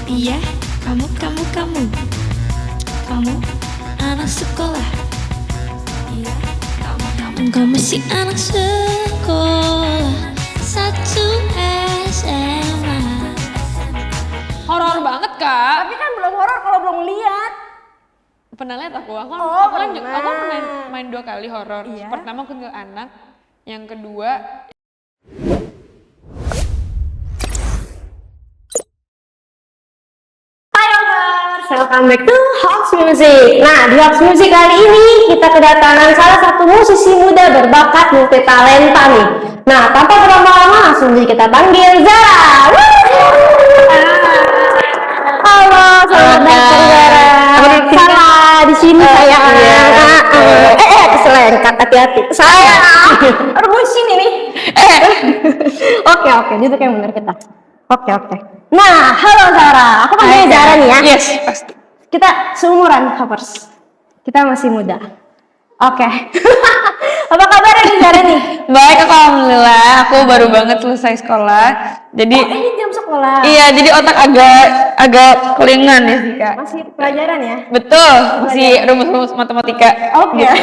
Iya, kamu anak sekolah. Iya, kamu masih anak sekolah. Satu SMA. Horor banget kak. Tapi kan belum horor kalau belum lihat. Pernah lihat aku Oh, kan pernah. aku pernah main 2 kali horor. Iya. Pertama aku ke anak, yang kedua Welcome back to House Music. Nah, di House Music kali ini kita kedatangan salah satu musisi muda berbakat multi talenta nih. Nah, tanpa berlama-lama langsung aja kita panggil Zara. Halo, selamat datang Zara. Salah di sini saya. Keselengkat, hati-hati. Saya. Aduh, gue sini nih. Oke, duduk yang benar kita. Oke. Nah, halo Zara. Aku panggilnya Zara nih ya. yes pasti. Kita seumuran, Hoppers. Kita masih muda. Oke. Apa kabar nih Zara nih? Baik, aku alhamdulillah. Aku baru banget selesai sekolah. Jadi Ini jam sekolah. iya, jadi otak agak kelingan ya sih kak. Masih pelajaran ya? Betul, masih rumus-rumus matematika. Oke. Gitu.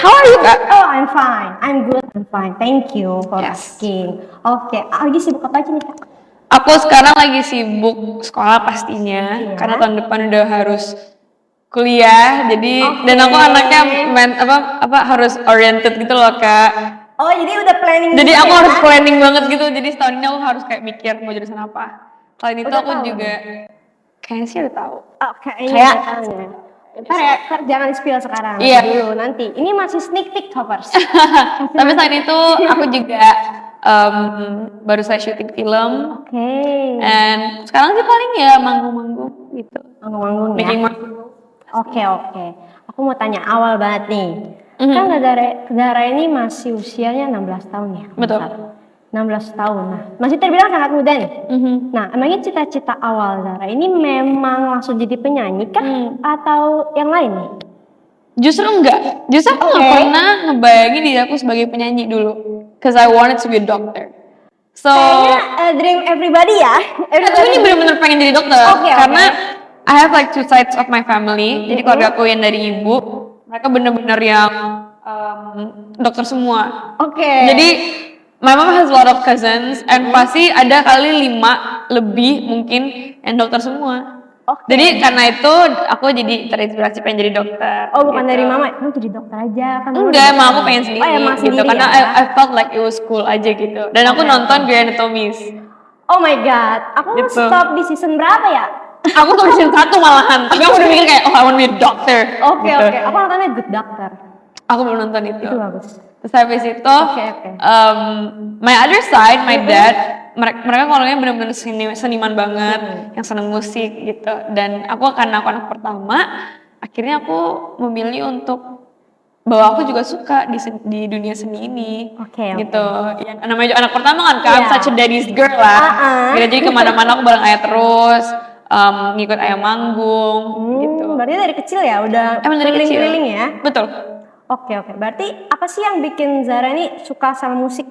How are you kak? Oh, I'm fine. I'm good. I'm fine. Thank you for Yes. asking. Oke. Lagi sibuk apa aja nih Kak? Aku sekarang lagi sibuk sekolah pastinya, Iya. karena tahun depan udah harus kuliah. Jadi Oke. dan aku anaknya harus oriented gitu loh kak. Oh, jadi udah planning Jadi gitu aku ya? harus planning banget gitu. Jadi setahun ini aku harus kayak mikir mau jurusan apa. Selain itu Udah aku tahu? juga kayaknya sih udah tahu. Oke, Kayak- Ntar ya, jangan spill sekarang. Iya. Dulu nanti. Ini masih sneak peek Hoppers. Tapi selain itu aku juga baru saya syuting film. Oke. And sekarang sih paling ya manggung-manggung gitu. Manggung-manggung ya. Making manggung. Oke. Aku mau tanya awal banget nih. Mhm. Kan Zara ini masih usianya 16 tahun ya? Betul. 16 tahun. Nah, masih terbilang sangat muda nih. Mhm. Nah, emangnya cita-cita awal Zara ini memang langsung jadi penyanyi kah? Atau yang lain nih? Justru enggak. Justru aku nggak Oke. pernah ngebayangin diri aku sebagai penyanyi dulu. Cause I wanted to be a doctor. So, Kayaknya dream everybody ya. tapi ini bener-bener pengen jadi dokter. Oke. Karena I have like 2 sides of my family. Jadi keluarga aku yang dari ibu, mereka bener-bener yang dokter semua. Oke. Jadi my mom has a lot of cousins and pasti ada kali 5 lebih mungkin yang dokter semua. Oke. Jadi karena itu aku jadi terinspirasi pengen jadi dokter. Oh, bukan gitu. dari mama, kamu jadi dokter aja kan? Mama Enggak, dokter. emang aku pengen sendiri, Oh, emang gitu. sendiri Karena ya? I felt like it was cool aja gitu. Dan aku nonton Grey's Anatomy. Oh my god, aku Gitu. stop di season berapa ya? Aku tuh season 1 malahan, tapi aku udah mikir kayak, oh I want to be a doctor. Oke, gitu. aku nontonnya Good Doctor. Aku belum nonton itu. Itu bagus. Terus habis itu, Oke. my other side, my dad, mereka orangnya bener-bener seniman banget, yang seneng musik gitu. Dan aku karena aku anak pertama, akhirnya aku memilih untuk bahwa aku juga suka di dunia seni ini. Oke. Gitu. Ya, namanya juga anak pertama kan, Kak, Iya. such a daddy's girl lah. Gitu, jadi kemana-mana aku bareng ayah terus, ngikut ayah manggung, gitu. Berarti dari kecil ya udah Emang dari kecil. keliling-keliling ya? Betul. Oke. Berarti apa sih yang bikin Zara ini suka sama musik?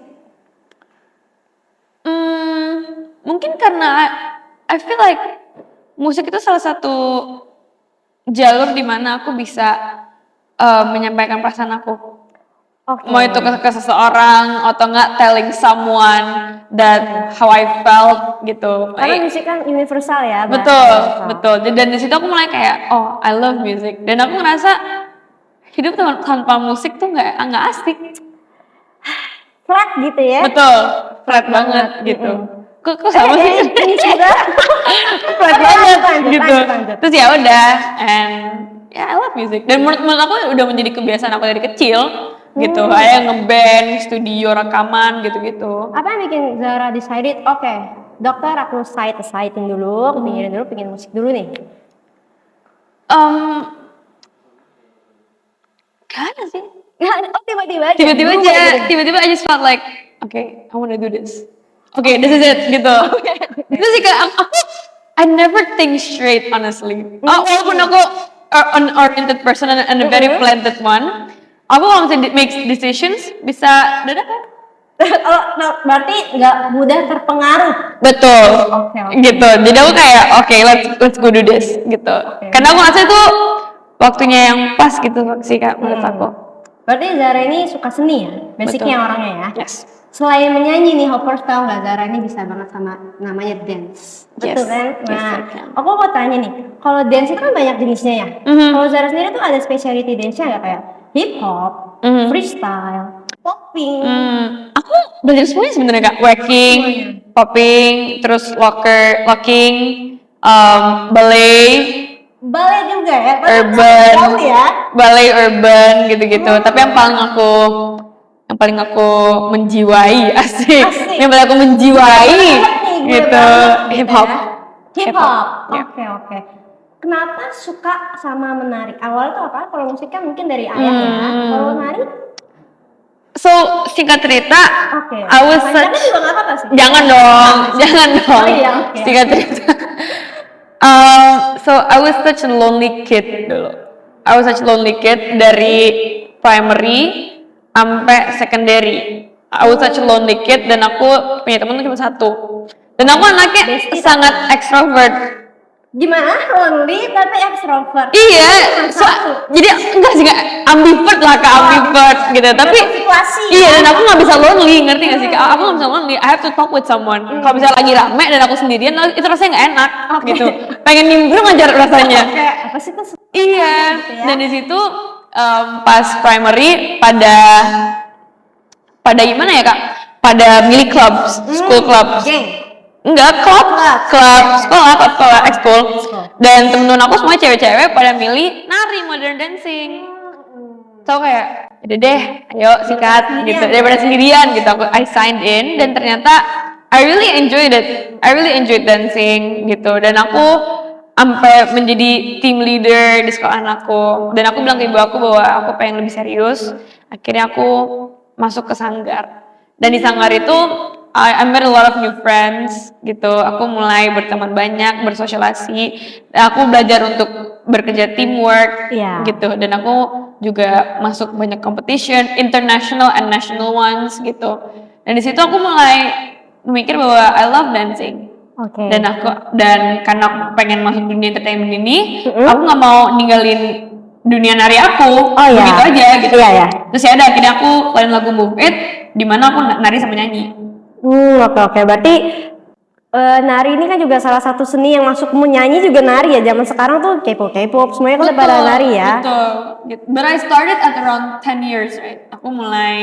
Mungkin karena I feel like musik itu salah satu jalur di mana aku bisa menyampaikan perasaan aku. Oke. Mau itu ke seseorang atau enggak telling someone that how I felt gitu. Karena musik kan universal ya. bahasa Betul, universal. betul. Dan di situ aku mulai kayak, oh, I love music. Dan aku ngerasa hidup tanpa musik tuh nggak asik. Flat gitu ya? Betul, flat banget gitu. Kok sama sih? Ini juga. Flat banget lanjut, gitu. lanjut. Terus ya udah, and I love music. Dan menurut aku udah menjadi kebiasaan aku dari kecil gitu. Kayak ngeband, studio, rekaman gitu-gitu. Apa yang bikin Zara decided, oke, dokter aku side-sidein dulu, aku pinggirin dulu, pingin musik dulu nih. Gimana sih? Oh tiba-tiba aja. Tiba-tiba Boom, aja, gitu. tiba-tiba I just felt like, okay, I wanna do this. Okay, this is it, gitu. Itu sih kayak aku, I never think straight, honestly. Walaupun aku an oriented person and a very planted one, aku kalau misalnya make decisions bisa dadakan. Berarti nggak mudah terpengaruh. Betul. Oke. Gitu. Jadi aku kayak oke, let's go do this gitu. Karena aku ngerasa itu waktunya yang pas gitu sih Kak menurut aku. Berarti Zara ini suka seni ya? Basicnya Betul. orangnya ya? Yes. Selain menyanyi nih, Hoppers tahu nggak Zara ini bisa banget sama namanya dance. Betul Yes. kan? Yes, Nah, I can. aku mau tanya nih, kalau dance itu kan banyak jenisnya ya. Kalau Zara sendiri tuh ada specialty dance-nya nggak kayak hip hop, freestyle, popping. Aku belajar semuanya sebenarnya Kak. Waking, popping, terus locking, ballet, Ballet juga ya? urban, Tahu ya? ballet urban gitu-gitu. Tapi yang paling aku menjiwai asik. Asik. Yang paling aku menjiwai Gue gitu banget hip gitu hop. ya. Hip hop. Ya. Oke. Kenapa suka sama menari? Awalnya tuh apa? Kalau musik kan mungkin dari ayah ya. Kalau menari? So singkat cerita, Oke. I was Panjangnya such juga nggak apa-apa sih. jangan dong. Oh iya, oke. Singkat cerita. So I was such a lonely kid dulu. I was such a lonely kid dari primary sampai secondary. I was such a lonely kid dan aku punya teman cuma satu. Dan aku anaknya Bestie sangat ekstrovert. Gimana? Lonely tapi extrovert. Iya, jadi enggak sih Kak, ambivert lah Kak, ambivert gitu. Tapi situasi. iya, dan aku nggak bisa lonely, ngerti nggak sih Kak? Aku nggak bisa lonely. I have to talk with someone. Kalau misalnya lagi rame dan aku sendirian, itu rasanya nggak enak gitu. Pengen nimbrung aja rasanya. Kayak apa sih tuh? Iya, Gitu ya. dan di situ pas primary pada gimana ya Kak? Pada milih clubs, school clubs. Geng. Enggak, klub sekolah, ekskul. Dan temen-temen aku semua cewek-cewek pada milih nari modern dancing. So kayak, udah deh, ayo sikat gitu. Daripada sendirian gitu, I signed in dan ternyata I really enjoyed it. I really enjoyed dancing gitu. Dan aku sampai menjadi team leader di sekolah anakku. Dan aku bilang ke ibu aku bahwa aku pengen lebih serius. Akhirnya aku masuk ke sanggar. Dan di sanggar itu I made a lot of new friends gitu. Aku mulai berteman banyak, bersosialisasi. Aku belajar untuk bekerja teamwork gitu. Dan aku juga masuk banyak competition, international and national ones gitu. Dan di situ aku mulai memikir bahwa I love dancing. Oke. Dan karena aku pengen masuk dunia entertainment ini, aku nggak mau ninggalin dunia nari aku begitu aja gitu. Iya. Terus ya akhirnya aku keluarin lagu Move It, di mana aku nari sama nyanyi. Oke. Berarti nari ini kan juga salah satu seni yang masukmu, nyanyi juga nari ya. Zaman sekarang tuh K-pop semuanya kan pada nari ya. Betul. But I started at around 10 years, right? Aku mulai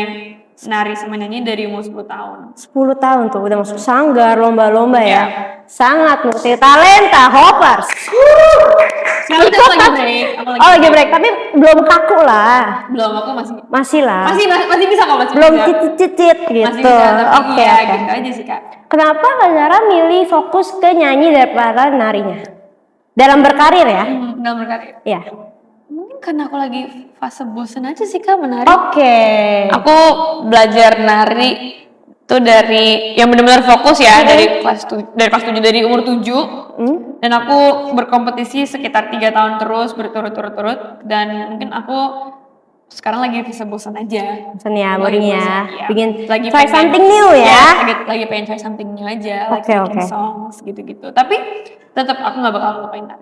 nari sama nyanyi dari umur 10 tahun. 10 tahun tuh udah masuk sanggar, lomba-lomba ya. Iya. Sangat multi talenta, Hoppers. Sekarang aku lagi break. Lagi break, tapi belum kaku lah. Belum, aku Masih lah. masih bisa kok, masih Belum bisa. cicit-cicit Masih gitu. bisa, tapi Oke. gitu aja sih Kak. Kenapa Kak Zara milih fokus ke nyanyi daripada narinya? Dalam berkarir ya? Dalam berkarir. Iya. Mungkin karena aku lagi fase bosen aja sih Kak menari. Oke. Aku belajar nari itu dari yang benar-benar fokus ya dari kelas 7 dari umur 7 dan aku berkompetisi sekitar 3 tahun terus berturut-turut dan mungkin aku sekarang lagi fase bosan aja. Bosan ya, Lagi boring ya. bosan, iya. Bikin Lagi try pengen- something new ya. lagi pengen try something new aja, Oke, bikin oke. songs gitu-gitu. Tapi tetap aku nggak bakal lupain nari.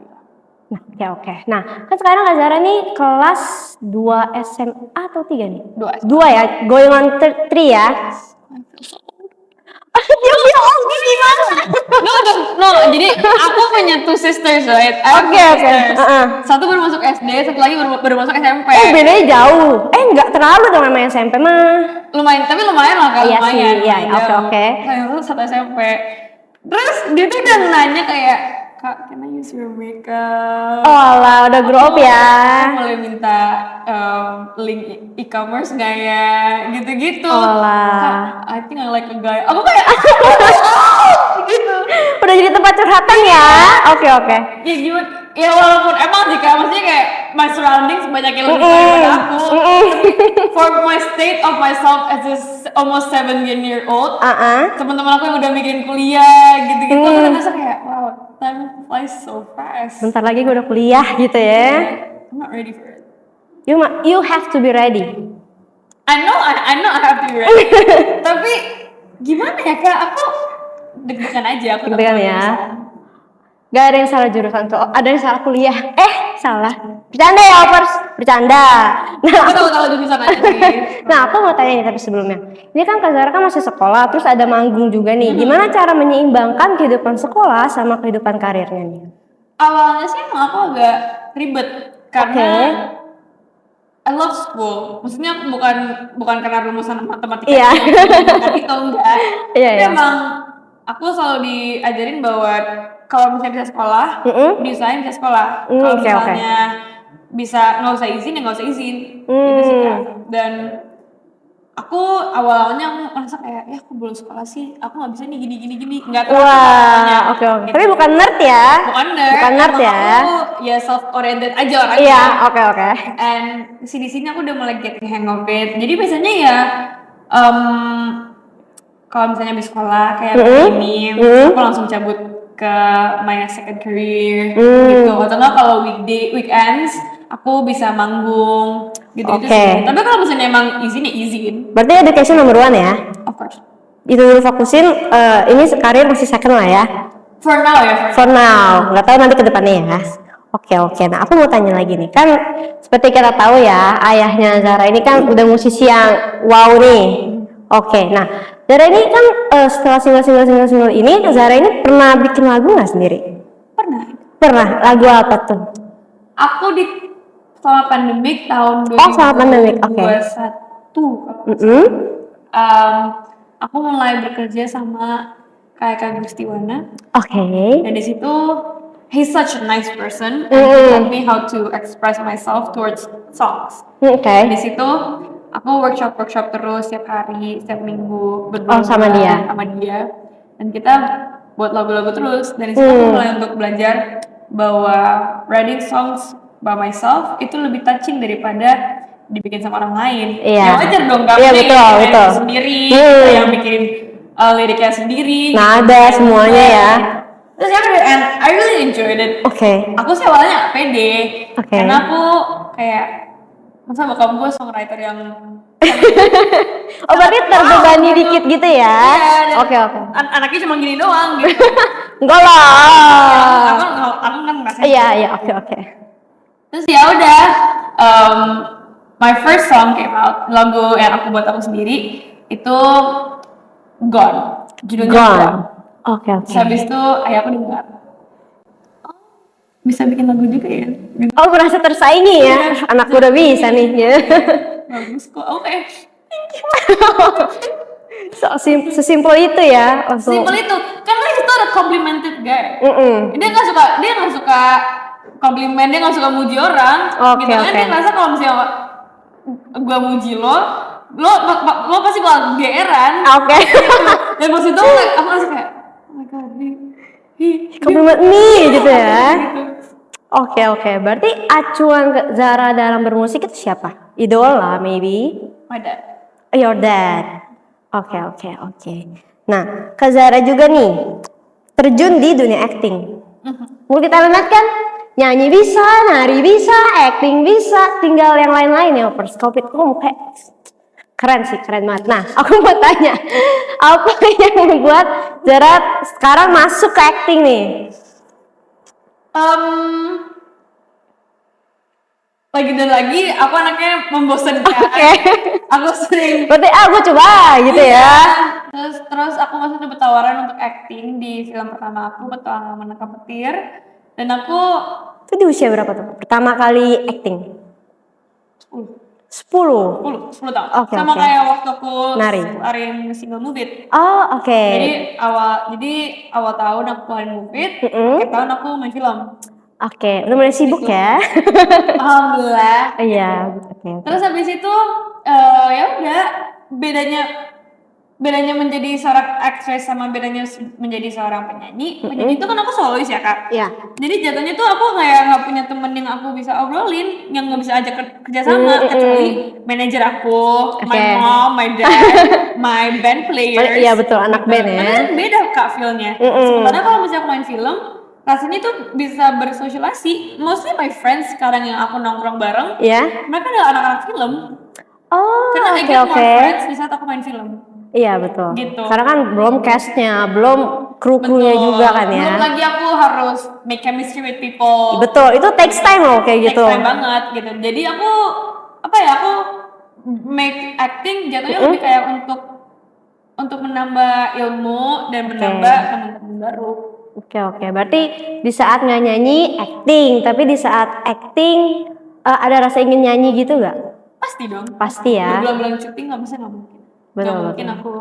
Oke. Nah, kan sekarang Kak Zara nih kelas 2 SMA atau 3 nih? 2 2 ya, going on 3 ya. Dia gimana? No, jadi aku punya 2 sisters, right? I have Oke, 2 oke. sisters. Heeh. Satu baru masuk SD, satu lagi baru masuk SMP. Bedanya jauh. Enggak terlalu dong sama SMP mah. Lumayan lah kan, Iya lumayan. sih, iya, lumayan. oke. Saya tuh satu SMP. Terus dia tuh udah nanya kayak, Kak, can I use your makeup? Oh alah, udah grow up ya. Aku boleh minta link e-commerce nggak ya? Gitu-gitu. Alah. Kak, I think I like a guy. Aku kayak, gitu. Udah jadi tempat curhatan ya. Oke. Ya gimana? Ya walaupun emang sih Kak, maksudnya kayak my surroundings banyak yang lebih tua daripada aku. For my state of myself as almost 17-year-old, teman-teman aku yang udah mikirin kuliah gitu-gitu, aku udah ngerasa kayak wow, time flies so fast. Bentar lagi gue udah kuliah gitu ya. I'm not ready for it. You have to be ready. I know I have to be ready. Tapi gimana ya kak? Aku deg-degan aja. Aku Deg-degan ya. Gak ada yang salah jurusan tuh, ada yang salah kuliah. Salah. Bercanda ya, Opers. Bercanda. Nah, Aku tahu jurusan aja sih. nah, aku mau tanya nih tapi sebelumnya. Ini kan Kak Zara kan masih sekolah, terus ada manggung juga nih. Gimana cara menyeimbangkan kehidupan sekolah sama kehidupan karirnya nih? Awalnya sih emang aku agak ribet karena I love school. Maksudnya aku bukan karena rumusan matematika. Iya. Itu enggak. Iya, Tapi iya. emang aku selalu diajarin bahwa kalau misalnya bisa sekolah, diusahain bisa sekolah. Kalau Oke. misalnya bisa nggak usah izin ya nggak usah izin. Gitu sih Kak. Dan aku awalnya aku merasa kayak ya aku belum sekolah sih, aku nggak bisa nih gini nggak tahu. Wah, oke. Gitu. Tapi bukan nerd ya? Bukan nerd. Bukan nerd Emang ya? Aku ya self oriented aja orangnya. Iya, oke. And sini aku udah mulai getting hang of it. Jadi biasanya ya kalau misalnya habis sekolah kayak ini, aku langsung cabut ke my second career gitu. Atau enggak kalau weekends aku bisa manggung gitu-gitu sih. Tapi kalau misalnya emang izin ya izin. Berarti education nomor 1 ya? Of course. Itu dulu fokusin, ini karir masih second lah ya? For now ya. For now, nggak tahu nanti ke depannya ya. Oke. Nah, aku mau tanya lagi nih. Kan seperti kita tahu ya, ayahnya Zara ini kan udah musisi yang wow nih. Oke, nah Zara ini kan setelah single ini, Zara ini pernah bikin lagu nggak sendiri? Pernah. Lagu apa tuh? Aku selama pandemik tahun 2021. Oh, selama pandemik, oke. Aku mulai bekerja sama Kak Gustiwana. Oke. Dan di situ he's such a nice person and he taught me how to express myself towards songs. Oke. Di situ aku workshop terus setiap hari, setiap minggu sama dia. Dan kita buat lagu-lagu terus. Dan di situ aku mulai untuk belajar bahwa writing songs by myself itu lebih touching daripada dibikin sama orang lain. Iya. Ya wajar dong kamu betul. sendiri, yang bikin liriknya sendiri. Nada semuanya ya. Terus and I really enjoyed it. Oke. Aku sih awalnya pede, karena aku kayak masa bokap gue songwriter yang Oh, berarti terbebani dikit gitu ya? Iya, Oke. Anaknya cuma gini doang gitu. Enggak lah. Aku kan ngerasa. Iya, oke. Terus ya udah, my first song came out, lagu yang aku buat aku sendiri itu Gone, judulnya Gone. Oke. Terus habis itu ayahku dengar, oh bisa bikin lagu juga ya? Oh, merasa tersaingi ya? Anakku udah bisa nih ya. Bagus kok, oke. Sesimpel itu ya? Simpel itu, karena itu ada complimented guy. Dia nggak suka komplimen, dia nggak suka muji orang. Oke. Dia ngerasa kalau misalnya gua muji lo pasti bakal geeran. Oke. Dan pas itu aku ngerasa kayak, oh my god, Compliment me gitu ya? Oke. Berarti acuan Zara dalam bermusik itu siapa? Idola maybe? My dad. Your dad. Oke. Nah, Kak Zara juga nih terjun di dunia acting. Multi talented kan? Nyanyi bisa, nari bisa, acting bisa, tinggal yang lain-lain ya. Perskopit aku kayak keren banget. Nah, aku mau tanya, apa yang membuat Zara sekarang masuk ke acting nih? Lagi dan lagi, aku anaknya membosankan. Aku sering. Berarti aku coba gitu ya. Terus aku masuk dapet tawaran untuk acting di film pertama aku, Petualangan Menangkap Petir. Dan aku itu di usia berapa tuh? Pertama kali acting? 10 tahun. Oke. Sama kayak waktu aku Nari. keluarin single Move It. Oh, oke. Jadi awal tahun aku keluarin Move It, akhir tahun aku main film. Oke, udah mulai sibuk ya? Alhamdulillah. Iya, oke. Terus habis itu ya udah bedanya menjadi seorang aktris sama bedanya menjadi seorang penyanyi. Penyanyi itu kan aku solois ya kak. Iya. Jadi jatuhnya tuh aku kayak nggak punya temen yang aku bisa obrolin, yang nggak bisa ajak kerja sama kecuali manajer aku, my mom, my dad, my band players. Iya betul, anak band ya. Karena kan beda kak feelnya. Sementara kalau misalnya aku main film, rasanya tuh bisa bersosialisasi. Mostly my friends sekarang yang aku nongkrong bareng, Iya. mereka adalah anak-anak film. Oh, Karena I oke get more oke. friends di saat aku main film. Iya betul. Gitu. Karena kan belum castnya, belum kru-krunya Betul. juga kan ya. Belum lagi aku harus make chemistry with people. Betul, itu takes time loh kayak gitu. Takes time banget gitu. Jadi aku aku make acting jatuhnya lebih kayak untuk menambah ilmu dan menambah teman-teman baru. Oke oke. Berarti di saat nggak nyanyi acting, tapi di saat acting ada rasa ingin nyanyi gitu nggak? Pasti dong. Pasti ya. Berbulan-bulan syuting nggak mungkin. Betul, Nggak mungkin betul. aku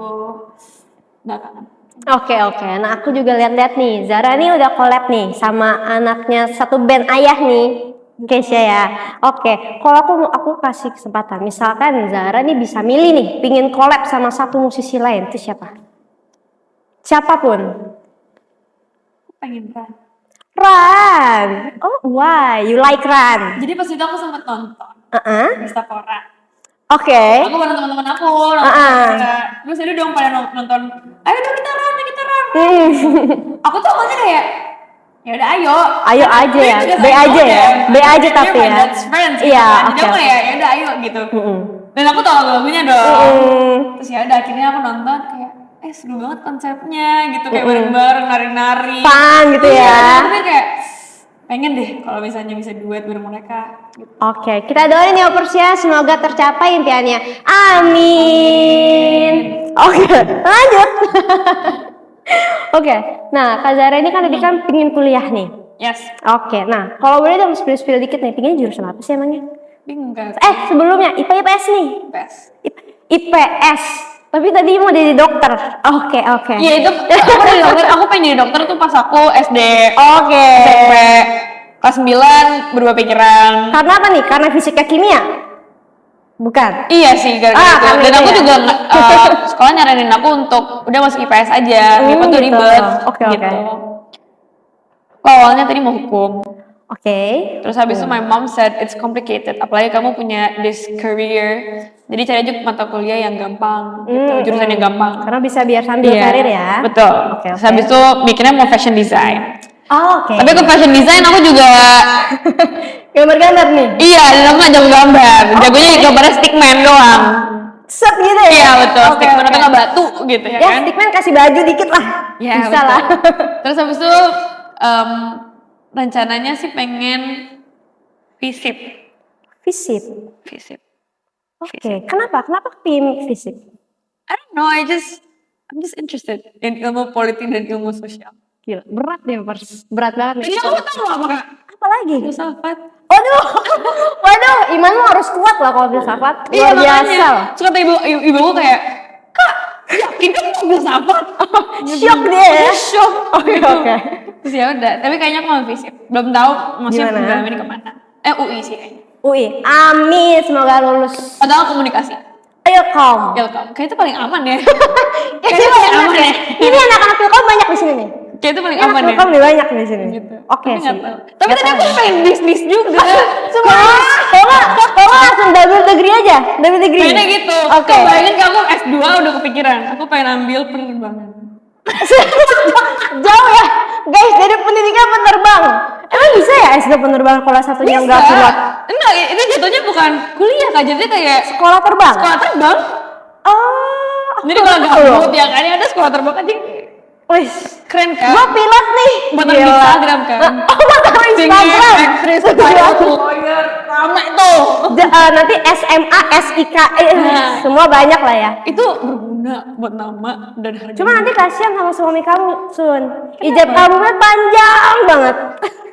nggak kangen. Oke oke. Nah aku juga lihat-lihat nih, Zara nih udah collab nih sama anaknya satu band ayah nih, Kesha ya. Oke, kalau aku kasih kesempatan, misalkan Zara nih bisa milih nih, pingin collab sama satu musisi lain, itu siapa? Siapapun. Aku pengen kan. Ran. Oh why? You like Ran? Jadi pas itu aku sempat nonton Pesta Pora. Oke. Aku bareng teman-teman aku nonton Pesta. Terus ada dong pada nonton. Ayo dong kita run. Aku tuh awalnya kayak ya udah ayo. Ayo aja ya. B aja ya. B aja tapi ya. That's friends. Gitu Iya. kan. Jadi aku ya udah ayo gitu. Dan aku tahu lagu-lagunya dong. Terus ya udah akhirnya aku nonton kayak seru banget konsepnya gitu kayak bareng-bareng nari-nari. Fun gitu ya. Tapi kayak pengen deh kalau misalnya bisa duet bareng mereka. Gitu. Oke, kita doain ya Opers ya, semoga tercapai impiannya. Amin. Oke, lanjut. Oke, nah Kak Zara ini kan tadi kan pingin kuliah nih. Yes. Oke, nah kalau boleh dong spill dikit nih, pingin jurusan apa sih emangnya? Bingung kan? Sebelumnya IPA IPS nih. Best. IPS. Tapi tadi mau jadi dokter. Oke. Iya itu aku dari dokter, aku pengen jadi dokter tuh pas aku SD. Oke. SMP kelas 9 berubah pikiran. Karena apa nih? Karena fisika kimia? Bukan. Iya sih gara-gara itu. karena Dan itu aku ya? juga sekolah nyaranin aku untuk udah masuk IPS aja. IPA tuh gitu. ribet. Oke. Gitu. Aku awalnya tadi mau hukum. Oke. Terus habis itu my mom said it's complicated. Apalagi kamu punya this career. Jadi cari aja mata kuliah yang gampang gitu, jurusan yang gampang. Karena bisa biar sambil karir ya. Betul. Oke. Terus habis itu mikirnya mau fashion design. Oke. Tapi ke fashion design aku juga Gambar-gambar nih. iya, dan aku nggak jago gambar. Jagonya gambarnya stickman doang. Set gitu ya. Iya betul, Oke, stickman oke. atau nggak batu gitu ya Ya, kan? stickman kasih baju dikit lah. Ya, bisa betul. lah. Terus habis itu rencananya sih pengen FISIP. Fisip. Oke. Kenapa pilih fisip? I don't know, I'm just interested in ilmu politik dan ilmu sosial. Gila, berat nih, Pers. Berat banget nih. Ini kamu tahu apa kak? Apa lagi? Filsafat. Waduh, imanmu harus kuat lah kalau filsafat. Luar biasa. Suka kata ibuku kayak, kak, yakin kan mau filsafat? Syok dia ya. Shock. Oke. Terus ya udah, tapi kayaknya aku mau FISIP. Belum tahu maksudnya Gimana? program ini kemana. UI sih kayaknya. UI. Amin, semoga lulus. Padahal komunikasi. Ilkom. Ilkom. Kayaknya itu paling aman ya. Kayaknya paling aman ya. Ini anak-anak Ilkom banyak di sini nih. Kayaknya itu paling Anak aman ya. Ilkom lebih banyak di sini. Gitu. Oke Tapi sih. nggak tahu. Tapi Nggak tadi aku tahu. pengen bisnis juga. Semua. Kalau langsung double degree aja. Double degree. Kayaknya gitu. Oke. Bayangin kamu S2 udah kepikiran. Aku pengen ambil penerbangan. Jauh ya. Guys, dari pendidikan penerbang. Emang bisa ya S2 penerbangan kalau satunya nggak kuat? Enggak, itu jatuhnya bukan kuliah kak. Jadi kayak Sekolah terbang? sekolah terbang. Oh. Jadi kalau gabut ya kan ada sekolah terbang aja. Wih, Keren kan? gua pilot nih. Buat Gila. Instagram kan. Oh, buat Instagram. Aktris, Gila. lawyer, rame tuh. Nanti SMA, SIK, semua banyak lah ya. Itu berguna buat nama dan harga. Cuma nanti kasihan sama suami kamu, Sun. Ijab kabulnya panjang banget.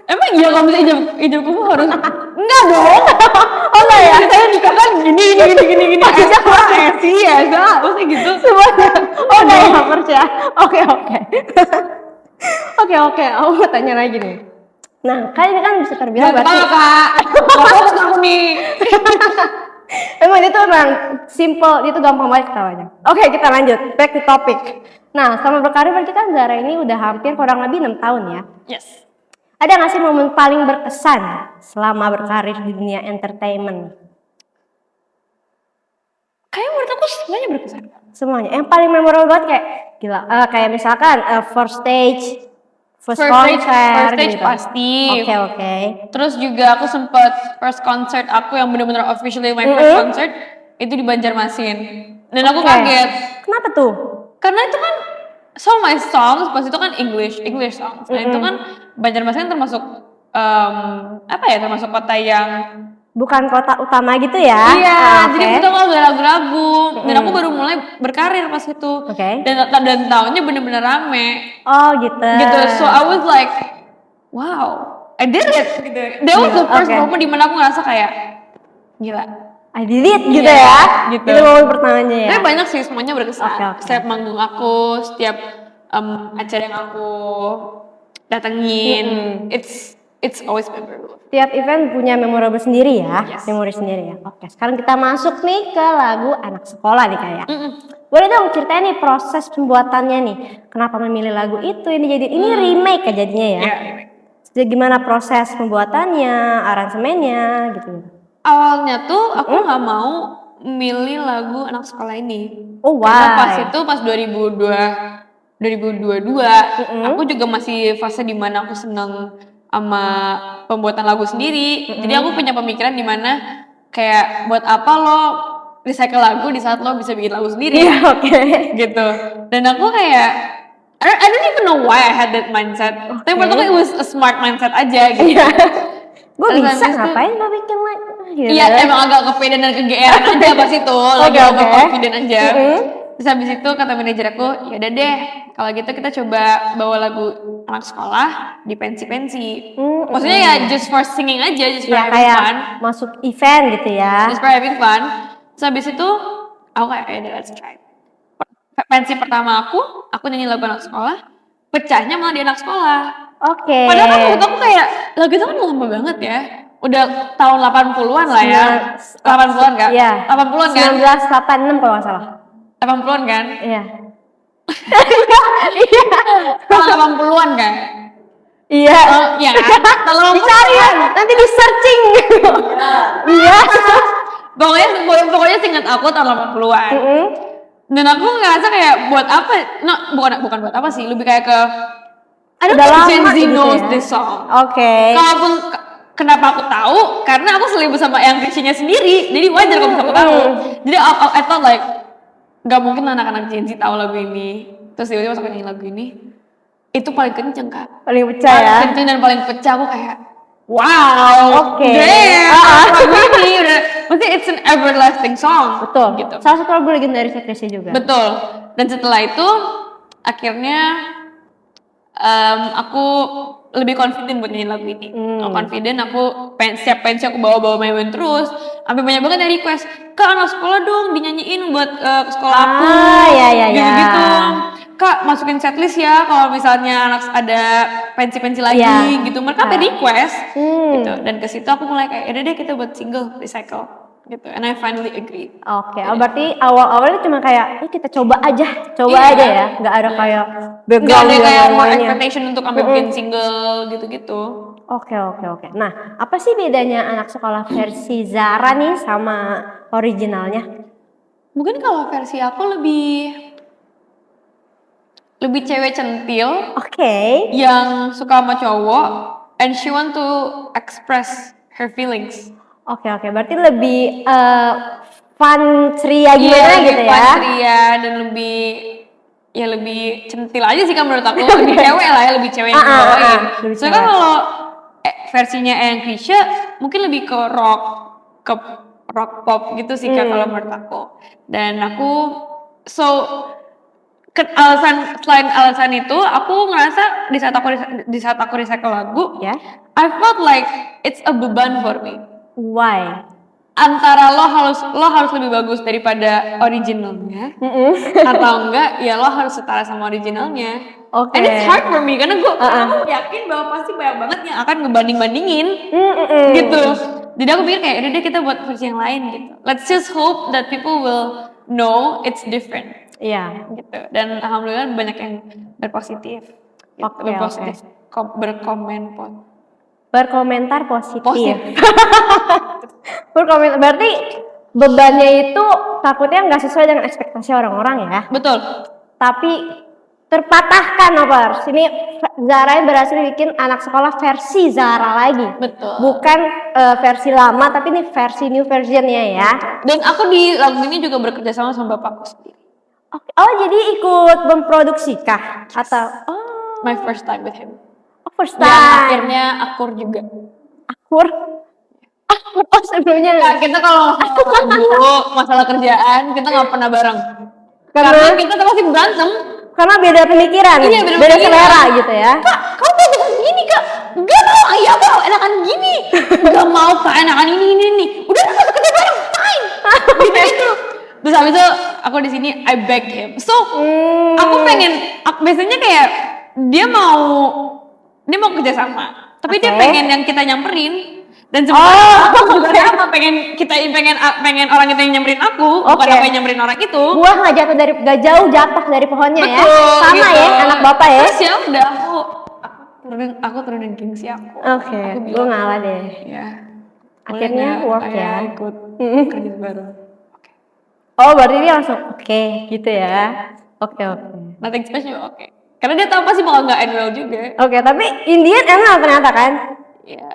Emang iya kalau misalnya ijab kamu harus Enggak dong. Oh enggak ya? saya nikah kan gini. Ijab Sesi ya, enggak, maksudnya gitu. semuanya. Oh enggak ya, percaya. Oke. Oke. Aku mau tanya lagi nih. Nah, kan ini kan bisa terbilang Gak berarti apa kak, gak fokus aku nih. emang itu emang simple, itu gampang banget ketawanya. Oke, kita lanjut. Back to topic. Nah, selama berkarir berarti kan Zara ini udah hampir kurang lebih 6 tahun ya. Yes. Ada nggak sih momen paling berkesan selama berkarir di dunia entertainment? Kayaknya menurut aku semuanya berkesan. Semuanya. Yang paling memorable banget kayak gila. Kayak misalkan first stage First concert stage gitu. pasti. Oke. Terus juga aku sempet first concert aku yang benar-benar officially my first concert itu di Banjarmasin. Dan aku Oke. kaget Kenapa tuh? karena itu kan my songs pas itu kan English songs. Nah itu kan Banjarmasin termasuk termasuk kota yang Bukan kota utama gitu ya? iya, Oke. jadi kita nggak lagu-lagu. Dan aku baru mulai berkarir pas itu. Oke. Dan tahunnya bener-bener rame. Oh gitu. Gitu. So I was like, wow, I did it. Gitu. That was the first Oke. moment dimana aku ngerasa kayak gila. I did it gitu Iya, ya? gitu. Itu momen pertamanya ya? Tapi banyak sih, semuanya berkesan. Oke. Setiap manggung aku, setiap acara yang aku datengin, it's always memorable. Tiap event punya memorable sendiri ya? Yes. Memori sendiri ya? Oke, sekarang kita masuk nih ke lagu Anak Sekolah nih kayak. Boleh dong ceritain nih proses pembuatannya nih. Kenapa memilih lagu itu? Ini remake ya jadinya ya? Iya. Jadi gimana proses pembuatannya, aransemennya gitu? Awalnya tuh aku nggak mau milih lagu Anak Sekolah ini. Oh, Karena why? pas itu pas 2022 aku juga masih fase dimana aku seneng sama pembuatan lagu sendiri. Jadi aku punya pemikiran dimana kayak buat apa lo recycle lagu di saat lo bisa bikin lagu sendiri. Iya, oke. Gitu. Dan aku kayak I don't even know why I had that mindset. Tapi menurut aku it was a smart mindset aja gitu. Gue Terus bisa habis itu- ngapain lo bikin lagu? Gitu. Iya, emang agak kepedean dan kegeeran aja pas itu, lagi Oke. overconfident aja. Terus habis itu kata manajer aku, ya udah deh, kalau gitu kita coba bawa lagu Anak Sekolah di pensi-pensi. Maksudnya ya just for singing aja, just for Ya having kayak fun. masuk event gitu ya? Just for having fun. Terus habis itu aku kayak, ya udah let's try. Pensi pertama aku nyanyi lagu Anak Sekolah, pecahnya malah di Anak Sekolah. Oke. Padahal kan menurut aku kayak lagu itu kan lama banget ya. Udah tahun 80-an lah ya. 80-an kan? Iya. 80-an kan? 1986 kalau nggak salah. 80-an kan? Iya. Tahun 80-an kan? Iya. Oh, iya kan? Tahun 80-an. Dicari ya, nanti di searching. Iya. Pokoknya seingat aku tahun 80-an. Dan aku ngerasa kayak buat apa? Bukan buat apa sih, lebih kayak ke I don't Udah think lama Gen Z gitu knows ya. this song. Oke. Kalaupun kenapa aku tahu? Karena aku selalu bersama yang Christian-nya sendiri. Jadi wajar kalau aku tahu. Jadi I thought like gak mungkin anak-anak Gen Z tahu lagu ini. Terus tiba-tiba pas aku nyanyi lagu ini, itu paling kenceng Kak. Paling pecah ya. Paling kenceng dan paling pecah. Aku kayak wow. Oke. Damn. Lagu ini udah, maksudnya it's an everlasting song. Betul. Gitu. Salah satu lagu legendaris Chrisye juga. Betul. Dan setelah itu akhirnya aku lebih confident buat nyanyi lagu ini. Confident, aku setiap pensi aku bawa main terus. Sampai banyak banget yang request, Kak anak sekolah dong dinyanyiin buat ke sekolah aku. Ya. Gitu-gitu. Kak masukin setlist ya kalau misalnya anak ada pensi-pensi lagi Iya. gitu. Mereka sampai request gitu. Dan ke situ aku mulai kayak, yaudah deh kita buat single recycle gitu. And I finally agreed. Oke, berarti awalnya cuma kayak, kita coba aja Iya. ya, nggak ada kayak Gak background ada yang kayak more lainnya. expectation untuk sampai bikin single gitu-gitu. Oke. Nah, apa sih bedanya Anak Sekolah versi Zara nih sama originalnya? Mungkin kalau versi aku lebih cewek centil Oke. yang suka sama cowok and she want to express her feelings. Oke, berarti lebih fun, ceria gimana Iya, gitu lebih ya? ceria dan lebih centil aja sih kan menurut aku. Lebih cewek lah ya, lebih cewek yang bawain. lebih Soalnya kan cewek. kalau versinya yang Krisya mungkin lebih ke rock pop gitu sih kan kalau menurut aku. Dan aku selain alasan itu aku ngerasa di saat aku recycle lagu, Ya. I felt like it's a beban for me. Why? Antara lo harus lebih bagus daripada originalnya atau enggak ya lo harus setara sama originalnya. Oke. And it's hard for me karena aku yakin bahwa pasti banyak banget yang akan ngebanding-bandingin gitu. Jadi aku pikir kayak udah deh kita buat versi yang lain gitu. Let's just hope that people will know it's different Iya. gitu. Dan alhamdulillah banyak yang berpositif. Gitu. Oke. Berkomentar positif. Berkomentar berarti bebannya itu takutnya nggak sesuai dengan ekspektasi orang-orang ya. Betul. Tapi terpatahkan Nopers. Ini Zara berhasil bikin anak sekolah versi Zara lagi. Betul. Bukan versi lama, tapi ini versi new versionnya ya. Dan aku di lagu ini juga bekerja sama bapakku sendiri. Oke. Oh jadi ikut memproduksi kah? Atau My first time with him. first Dan time? akhirnya akur juga. Akur? Akur? Oh sebelumnya Nah, kita kalau dulu masalah kerjaan kita nggak pernah bareng. Karena kita pasti berantem. karena beda pemikiran, Iya, beda beda pemikiran. selera gitu ya. Kak, kamu mau enakan gini kak? Enggak mau, iya mau enakan gini. Enggak mau kak enakan ini. Udah kita kerja bareng, fine. Gitu. Terus habis itu aku di sini I begged him. So aku biasanya kayak dia mau kerja sama, tapi dia Oke. pengen yang kita nyamperin. Dan sebenarnya aku juga sama pengen orang itu yang nyamperin aku, bukan Oke. aku yang nyamperin orang itu. Buah nggak jauh jatuh dari pohonnya ya. Betul, Sama gitu. ya anak bapak ya. Terus ya udah aku turunin gengsi aku. Oke, Aku gue bilang, ngalah deh. ya. Akhirnya boleh nggak work saya ya. ikut kerja baru. Oh berarti dia langsung oke gitu ya. Oke. Nothing special, oke. Karena dia tahu pasti bakal nggak end well juga. Oke, tapi Indian enak ternyata kan? Ya.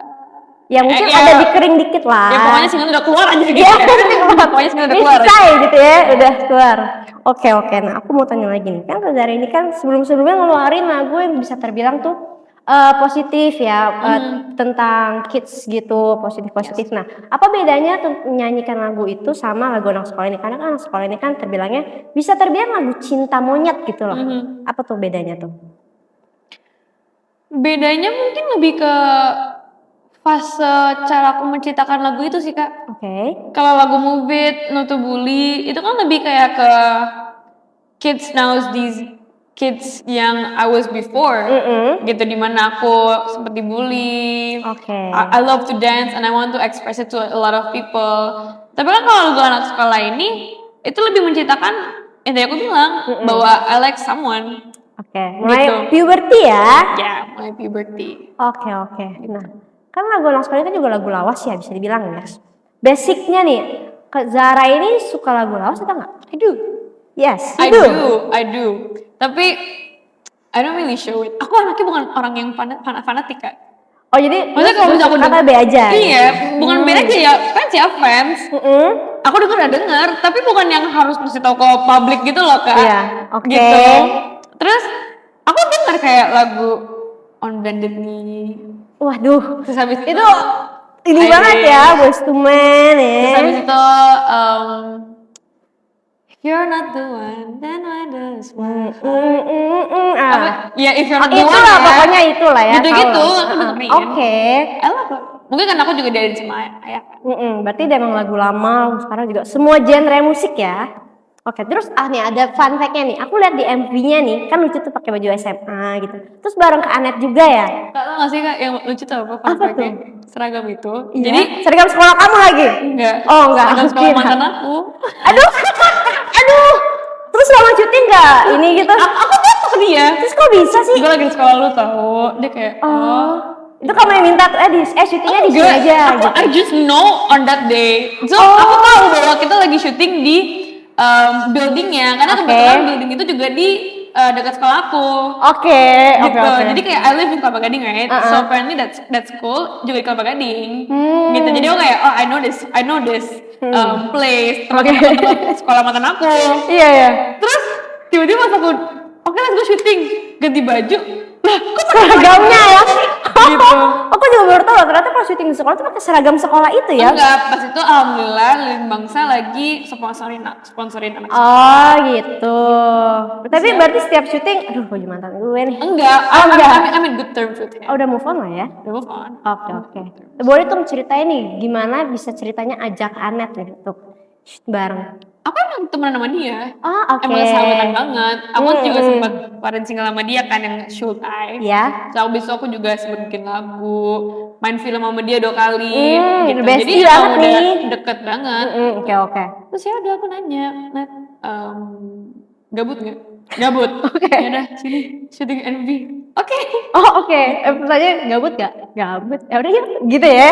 Ya mungkin ya. ada di kering dikit lah. Ya pokoknya single udah keluar aja gitu. Iya, Pokoknya single udah keluar. selesai gitu ya, udah keluar. Oke. Nah aku mau tanya lagi nih, kan Zara ini kan sebelumnya ngeluarin lagu yang bisa terbilang tuh positif ya, tentang kids gitu, positif. Nah, apa bedanya tuh menyanyikan lagu itu sama lagu anak sekolah ini? Karena kan anak sekolah ini kan terbilang lagu cinta monyet gitu loh. Apa tuh bedanya tuh? Bedanya mungkin lebih ke fase cara aku menciptakan lagu itu sih kak. Oke. Kalau lagu Move It, No to Bully, itu kan lebih kayak ke kids nowadays, kids yang I was before, gitu, dimana aku sempat dibully. Oke. I love to dance and I want to express it to a lot of people. Tapi kan kalau lagu anak sekolah ini, itu lebih menciptakan, yang tadi aku bilang, bahwa I like someone. Oke, mulai Gitu. puberty ya. Ya, my puberty. Oke. Nah, kan lagu anak sekolah ini kan juga lagu lawas ya bisa dibilang ya. Basicnya nih, Zara ini suka lagu lawas atau enggak? I do. Yes, I you do. Tapi I don't really show it. Aku anaknya bukan orang yang fanatik kak. Oh jadi, Maksudnya kalau misalnya aku kata B aja. Iya, bukan B aja ya, fans. Aku denger, tapi bukan yang harus mesti tahu ke publik gitu loh kak. Iya, oke. Gitu. Terus aku denger kayak lagu On Bended Knee. Waduh, Terus habis itu ini banget ya, Boyz II Men ya. Terus habis itu If you're not the one, then why does one? Ya if you're not the one Itulah ya. pokoknya itulah ya. Gitu-gitu, tahu. aku dengerin. Oke. I love it. Mungkin karena aku juga diajarin sama ayah kan. Berarti dia emang lagu lama, sekarang juga semua genre musik ya. Oke, terus nih ada fun fact-nya nih. Aku lihat di MV-nya nih, kan lucu tuh pakai baju SMA gitu. Terus bareng ke Anet juga ya. Kak, tau gak sih kak yang lucu tuh apa? Apa tuh? Seragam itu. Iya. Jadi seragam sekolah kamu lagi? enggak. Oh, enggak. Seragam Aku sekolah kira. mantan aku. Aduh. Terus selama syuting nggak ini gitu? Aku foto ke dia. Terus kok bisa sih? Gue lagi di sekolah lu tau. Dia kayak Itu kamu yang minta syutingnya di sini enggak, aja aku, gitu. I just know on that day. So aku tahu bahwa kita lagi syuting di buildingnya, karena kebetulan building itu juga di dekat sekolah aku. Oke. Gitu. Jadi kayak I live in Kelapa Gading, right? So apparently that school juga di Kelapa Gading. Gitu. Jadi aku kayak I know this place, tempat sekolah mantan aku. Iya. Terus tiba-tiba pas aku oke, let's go syuting, ganti baju. Lah, kok Seragamnya ya. gitu. Aku juga baru tahu ternyata pas syuting di sekolah tuh pakai seragam sekolah itu ya. Enggak, pas itu alhamdulillah Lilin Bangsa lagi sponsorin anak. Oh gitu. Tapi berarti setiap syuting, aduh baju mantan gue nih. Enggak, enggak. I'm in good terms with him. Oh, udah move on lah ya. Udah move on. Oke. Boleh tuh ceritain nih, gimana bisa ceritanya ajak Anet nih untuk shoot bareng. Aku emang temenan sama dia. Oh, oke. Emang sahabatan banget. Aku juga sempat kemarin single sama dia kan yang Should I. Ya. So abis itu aku juga sempat bikin lagu, main film sama dia 2 kali. Gitu. Jadi bestie emang banget udah nih. deket banget. Oke. Terus ya udah aku nanya, Nat, gabut nggak? Gabut. Oke. Ya udah sini syuting MV. Oke. Oh oke. Pertanyaan gabut gak? Gabut. Ya udah yuk gitu ya.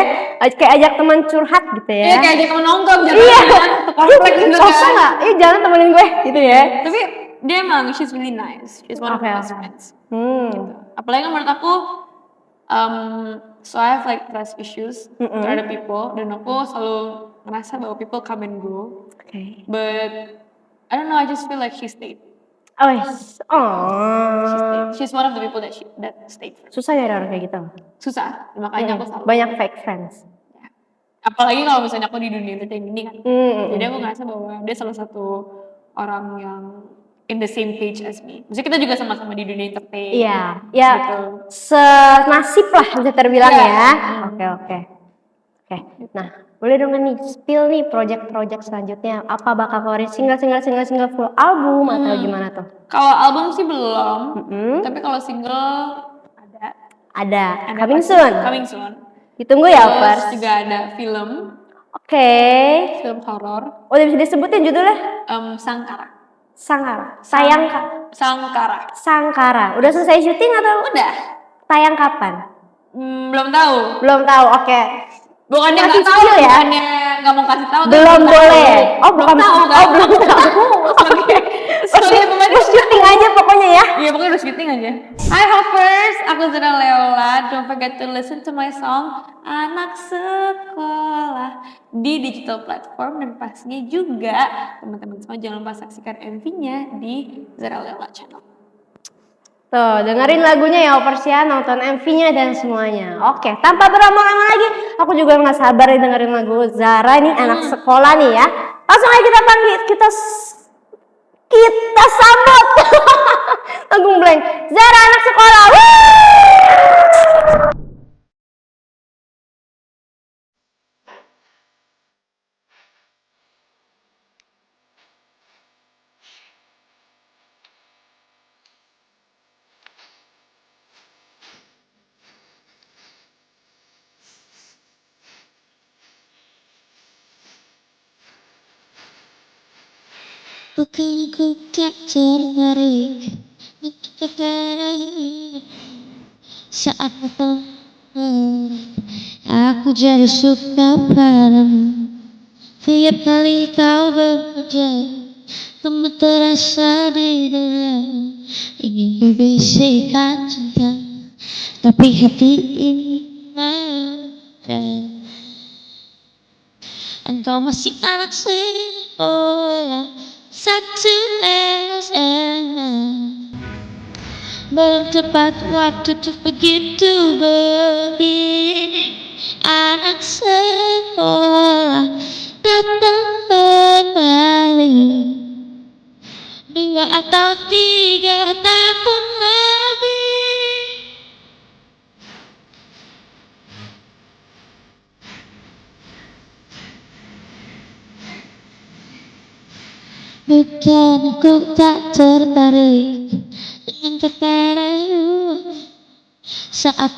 Kayak ajak teman curhat gitu ya. Iya kayak dia temen nongkrong Iya. komplek gitu Sosok kan. nggak? Jangan temenin gue gitu ya. Tapi dia emang she's really nice. She's one of my best friends. Gitu. Apalagi menurut aku, so I have like trust issues terhadap people, dan aku selalu ngerasa bahwa people come and go. Oke. But I don't know, I just feel like she stayed. Oh, yes. Oh. She's one of the people that stayed. Susah ya orang kayak gitu. Susah, makanya aku selalu. Banyak fake friends. Apalagi kalau misalnya aku di dunia entertainment ini kan. Jadi aku ngerasa bahwa dia salah satu orang yang in the same page as me. Maksudnya kita juga sama-sama di dunia entertain. Iya, ya gitu. senasib lah bisa terbilang ya. Oke. Nah, boleh dong nih spill nih project selanjutnya. Apa bakal keluarin single full album atau gimana tuh? Kalau album sih belum, tapi kalau single ada. Coming soon. Ditunggu ya, Pers. Terus juga ada film. Oke. Film horor. Udah bisa disebutin judulnya? Sangkara. Sangkara. Udah selesai syuting atau? Udah. Tayang kapan? Belum tahu. Oke. Bukannya Masih nggak tahu spill ya? Bukannya nggak mau kasih tahu. Belum boleh. Belum tahu kan? Belum tahu. Oke. Terus syuting aja pokoknya ya. Iya, pokoknya udah syuting aja. Hi Hoppers, aku Zara Leola. Don't forget to listen to my song Anak Sekolah di digital platform, dan pastinya juga teman-teman semua jangan lupa saksikan MV-nya di Zara Leola channel. Tuh, dengerin lagunya ya Hoppers ya, nonton MV-nya dan semuanya. Oke, tanpa berlama-lama lagi, aku juga nggak sabar nih dengerin lagu Zara nih, Anak Sekolah nih ya. Langsung aja kita panggil, kita sambut lagu blank Zara Anak Sekolah. Bukan ku tak tertarik saat aku jadi suka padamu. Tiap kali kau bekerja, kamu terasa di dalam. Ingin ku bisikan cinta, tapi hati ini engkau masih anak sekolah satu SMA. Belum tepat waktu tuh begitu begini. Anak sekolah datang kembali 2 atau 3 tahun lagi. Bukan ku tak tertarik dengan kepadamu saat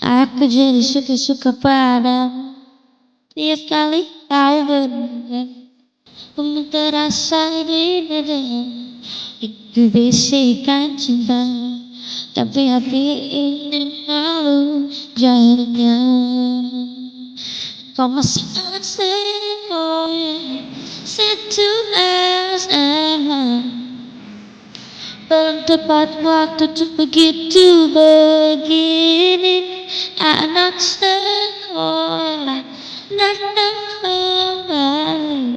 aku jadi suka padamu. Tiap kali kau berdua, kamu terasa di dada. Itu bisikan cinta, tapi hati ini malu jadinya. Kau masih anak sekolah satu SMA. Belum tepat waktu tuh begitu begini. Anak sekolah datang kembali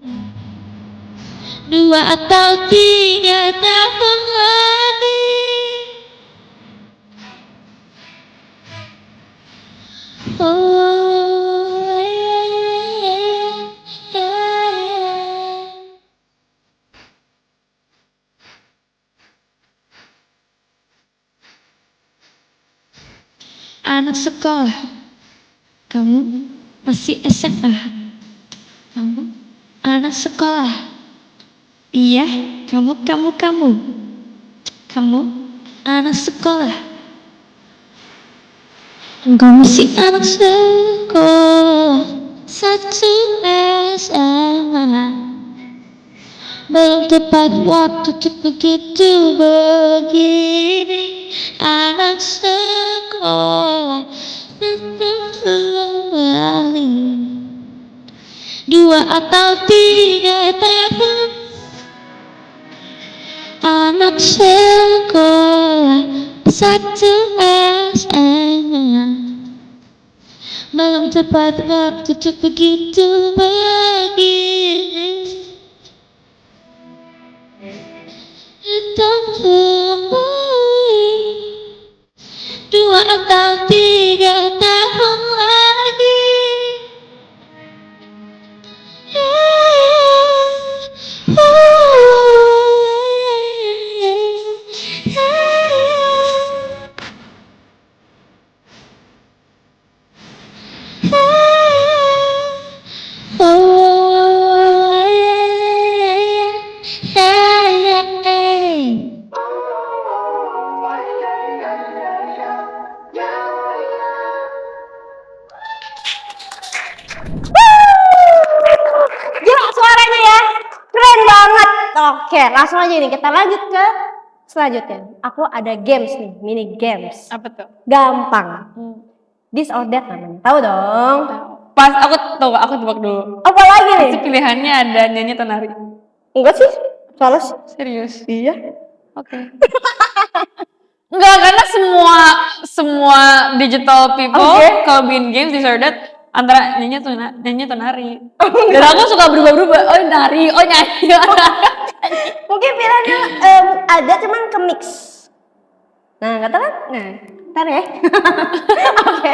2 atau 3 tahun lagi. Anak sekolah, kamu masih SMA. Kamu anak sekolah. Iya, kamu anak sekolah. Engkau masih anak sekolah satu SMA. Belum tepat waktu tuh begitu begini. Anak sekolah datang kembali 2 atau 3 tahun. anak sekolah satu SMA. Belum tepat waktu untuk begitu begini. Temui 2 atau 3 tahun lagi. Gila suaranya ya, keren banget. Oke, langsung aja nih kita lanjut ke selanjutnya. Aku ada games nih, mini games. Apa tuh? Gampang. This or that namanya. Tahu dong. Pas aku tebak dulu. Apa lagi nih? Pasti pilihannya ada nyanyi atau nari. Enggak sih, soalnya Serius? iya. Oke. Enggak, karena semua digital people kalau bikin games this or that antara nyanyi atau nari. Dan aku suka berubah-ubah. Oh nari, oh nyanyi. Mungkin pilihannya ada cuman ke mix. Nah, nggak tahu kan? Nah, ntar ya. Oke,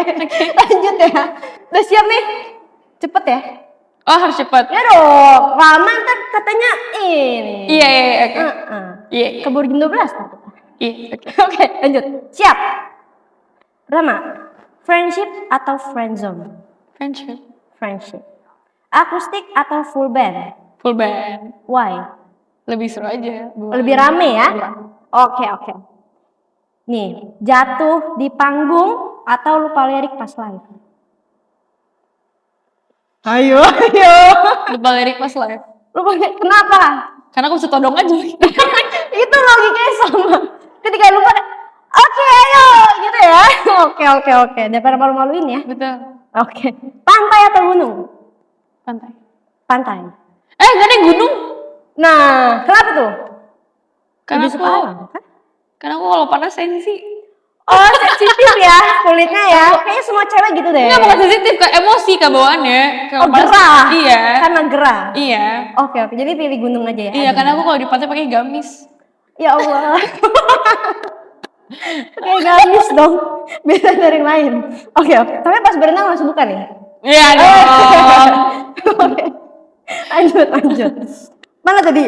lanjut ya. Udah siap nih? Cepet ya? Oh harus cepat. Ya dong, lama ntar katanya ini. Iya, oke. Iya. Keburu jam 12 ntar kita. Iya, oke. Oke, lanjut. Siap. Pertama, friendship atau friendzone? Friendship. Friendship. Akustik atau full band? Full band. Why? Lebih seru aja. Lebih rame ya? Iya. Oke. Nih, jatuh di panggung atau lupa lirik pas live? Ayo. Lupa lirik pas live. Lupa lirik, kenapa? Karena aku bisa todong aja. Itu logikanya sama. Ketika lupa, oke ayo, gitu ya. Oke. Daripada malu-maluin ya. Betul. Oke. Pantai atau gunung? Pantai. Pantai. Gak ada gunung. Nah, kenapa tuh? Karena Lebih suka alam, kan? Karena aku kalau panas sensi. Oh, sensitif ya kulitnya ya. Kayaknya semua cewek gitu deh. Enggak, bukan sensitif, ke emosi ke bawaannya. Oh, gerah. Iya. Karena gerah. Iya. Oke. Jadi pilih gunung aja ya. Iya, karena aku kalau di pantai pakai gamis. Ya Allah. Kayak gamis dong. Beda dari yang lain. Oke. Tapi pas berenang langsung buka nih. Iya dong. Oke. Lanjut. Mana tadi?